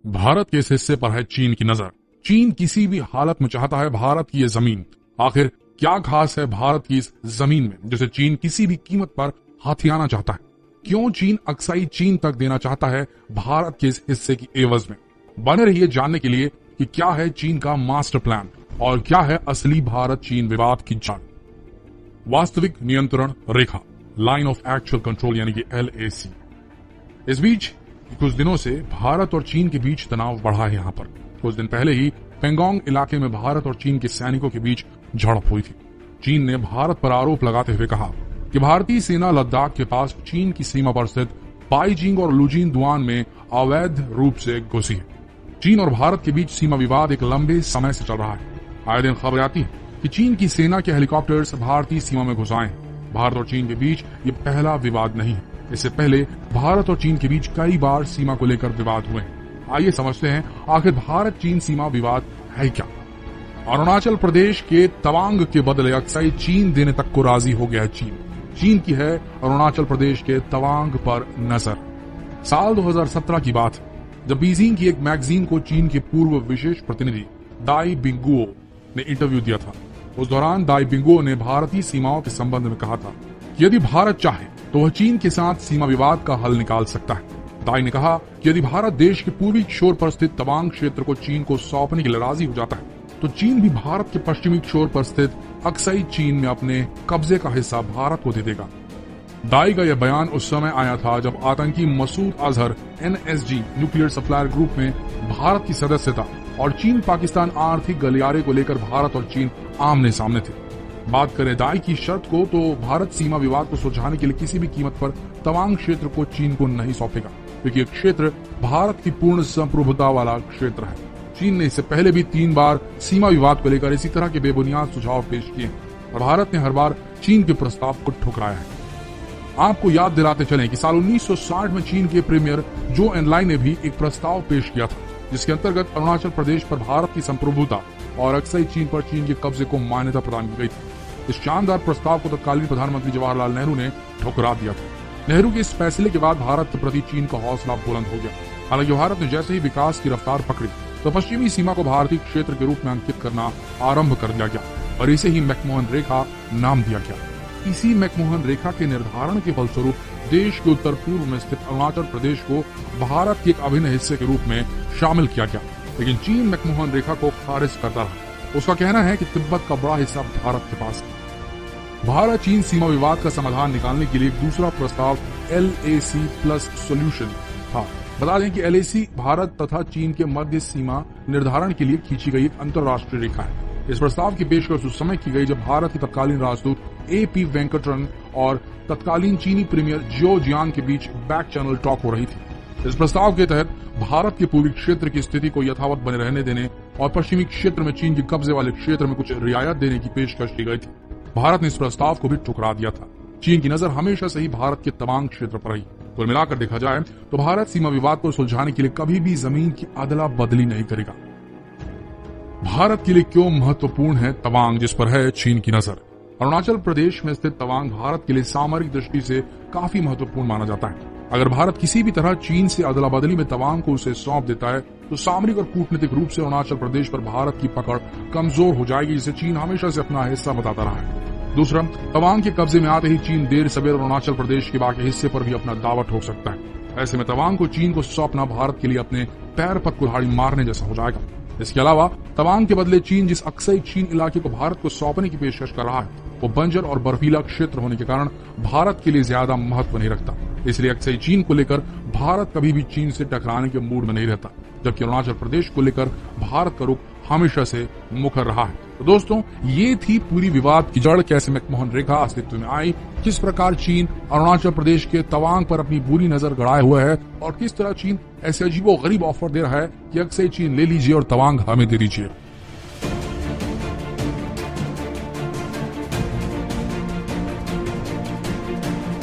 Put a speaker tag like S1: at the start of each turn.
S1: भारत के इस हिस्से पर है चीन की नजर। चीन किसी भी हालत में चाहता है भारत की ये जमीन। आखिर क्या खास है भारत की इस जमीन में जिसे चीन किसी भी कीमत पर हथियाना चाहता है? क्यों चीन अक्साई चीन तक देना चाहता है भारत के इस हिस्से की एवज में? बने रहिए जानने के लिए कि क्या है चीन का मास्टर प्लान और क्या है असली भारत चीन विवाद की जड़। वास्तविक नियंत्रण रेखा, लाइन ऑफ एक्चुअल कंट्रोल यानी कि LAC। इस बीच कुछ दिनों से भारत और चीन के बीच तनाव बढ़ा है। यहाँ पर कुछ दिन पहले ही पेंगोंग इलाके में भारत और चीन के सैनिकों के बीच झड़प हुई थी। चीन ने भारत पर आरोप लगाते हुए कहा कि भारतीय सेना लद्दाख के पास चीन की सीमा पर स्थित बाईजिंग और लुजिन दुआन में अवैध रूप से घुसी है। चीन और भारत के बीच सीमा विवाद एक लंबे समय से चल रहा है। आए दिन खबर आती है कि चीन की सेना के हेलीकॉप्टर्स भारतीय सीमा में घुस आए हैं। भारत और चीन के बीच ये पहला विवाद नहीं है। इससे पहले भारत और चीन के बीच कई बार सीमा को लेकर विवाद हुए हैं। आइए समझते हैं आखिर भारत चीन सीमा विवाद है क्या। अरुणाचल प्रदेश के तवांग के बदले अक्साई चीन देने तक को राजी हो गया है चीन की है अरुणाचल प्रदेश के तवांग पर नजर। साल 2017 की बात है जब बीजिंग की एक मैगजीन को चीन के पूर्व विशेष प्रतिनिधि दाई बिंगुओ ने इंटरव्यू दिया था। उस दौरान दाई बिंगुओ ने भारतीय सीमाओं के संबंध में कहा था कि यदि भारत चाहे तो वह चीन के साथ सीमा विवाद का हल निकाल सकता है। दाई ने कहा कि यदि भारत देश के पूर्वी छोर पर स्थित तवांग क्षेत्र को चीन को सौंपने के लिए राजी हो जाता है तो चीन भी भारत के पश्चिमी छोर पर स्थित अक्साई चीन में अपने कब्जे का हिस्सा भारत को दे देगा। दाई का यह बयान उस समय आया था जब आतंकी Masood Azhar NSG nuclear supplier group में भारत की सदस्यता और चीन पाकिस्तान आर्थिक गलियारे को लेकर भारत और चीन आमने सामने थे। बात करें दाई की शर्त को तो भारत सीमा विवाद को सुलझाने के लिए किसी भी कीमत पर तवांग क्षेत्र को चीन को नहीं सौंपेगा क्योंकि यह क्षेत्र भारत की पूर्ण संप्रभुता वाला क्षेत्र है। चीन ने इससे पहले भी 3 बार सीमा विवाद को लेकर इसी तरह के बेबुनियाद सुझाव पेश किए और भारत ने हर बार चीन के प्रस्ताव को ठुकराया है। आपको याद दिलाते चलें कि साल 1960 में चीन के प्रीमियर जो एनलाई ने भी एक प्रस्ताव पेश किया था जिसके अंतर्गत अरुणाचल प्रदेश पर भारत की संप्रभुता और अक्साई चीन पर चीन के कब्जे को मान्यता प्रदान की गई थी। इस शानदार प्रस्ताव को तत्कालीन प्रधानमंत्री जवाहरलाल नेहरू ने ठुकरा दिया था। नेहरू के इस फैसले के बाद भारत के प्रति चीन का हौसला बुलंद हो गया। हालांकि भारत ने जैसे ही विकास की रफ्तार पकड़ी तो पश्चिमी सीमा को भारतीय क्षेत्र के रूप में अंकित करना आरंभ कर दिया गया और इसे ही मैकमोहन रेखा नाम दिया गया। इसी मैकमोहन रेखा के निर्धारण के फलस्वरूप देश के उत्तर पूर्व में स्थित अरुणाचल प्रदेश को भारत के एक अभिन्न हिस्से के रूप में शामिल किया गया। लेकिन चीन मैकमोहन रेखा को खारिज करता रहा। उसका कहना है कि तिब्बत का बड़ा हिस्सा भारत के पास है। भारत चीन सीमा विवाद का समाधान निकालने के लिए एक दूसरा प्रस्ताव LAC प्लस सोल्यूशन था। बता दें कि LAC भारत तथा चीन के मध्य सीमा निर्धारण के लिए खींची गई एक अंतर्राष्ट्रीय रेखा है। इस प्रस्ताव की पेशकश उस समय की गई जब भारत के तत्कालीन राजदूत AP वेंकटरमन और तत्कालीन चीनी प्रीमियर जियो जियांग के बीच बैक चैनल टॉक हो रही थी। इस प्रस्ताव के तहत भारत के पूर्वी क्षेत्र की स्थिति को यथावत बने रहने देने और पश्चिमी क्षेत्र में चीन के कब्जे वाले क्षेत्र में कुछ रियायत देने की पेशकश की गई थी। भारत ने इस प्रस्ताव को भी ठुकरा दिया था। चीन की नजर हमेशा से ही भारत के तवांग क्षेत्र पर रही। कुल मिलाकर देखा जाए तो भारत सीमा विवाद को सुलझाने के लिए कभी भी जमीन की अदला बदली नहीं करेगा। भारत के लिए क्यों महत्वपूर्ण है तवांग जिस पर है चीन की नजर? अरुणाचल प्रदेश में स्थित तवांग भारत के लिए सामरिक दृष्टि से काफी महत्वपूर्ण माना जाता है। अगर भारत किसी भी तरह चीन से अदला बदली में तवांग को उसे सौंप देता है तो सामरिक और कूटनीतिक रूप से अरुणाचल प्रदेश पर भारत की पकड़ कमजोर हो जाएगी जिसे चीन हमेशा से अपना हिस्सा बताता रहा है। दूसरा, तवांग के कब्जे में आते ही चीन देर सवेर अरुणाचल प्रदेश के बाकी हिस्से पर भी अपना दावा ठोक सकता है। ऐसे में तवांग को चीन को सौंपना भारत के लिए अपने पैर पर कुल्हाड़ी मारने जैसा हो जाएगा। इसके अलावा तवांग के बदले चीन जिस अक्साई चीन इलाके को भारत को सौंपने की पेशकश कर रहा है वो बंजर और बर्फीला क्षेत्र होने के कारण भारत के लिए ज्यादा महत्व नहीं रखता। इसलिए अक्साई चीन को लेकर भारत कभी भी चीन से टकराने के मूड में नहीं रहता, जबकि अरुणाचल प्रदेश को लेकर भारत का रुख हमेशा से मुखर रहा है। तो दोस्तों, ये थी पूरी विवाद की जड़, कैसे मैकमोहन रेखा अस्तित्व में आई, किस प्रकार चीन अरुणाचल प्रदेश के तवांग पर अपनी बुरी नजर गड़ाए हुए है और किस तरह चीन ऐसे अजीबो गरीब ऑफर दे रहा है कि अक्साई चीन ले लीजिए और तवांग हमें दे दीजिए।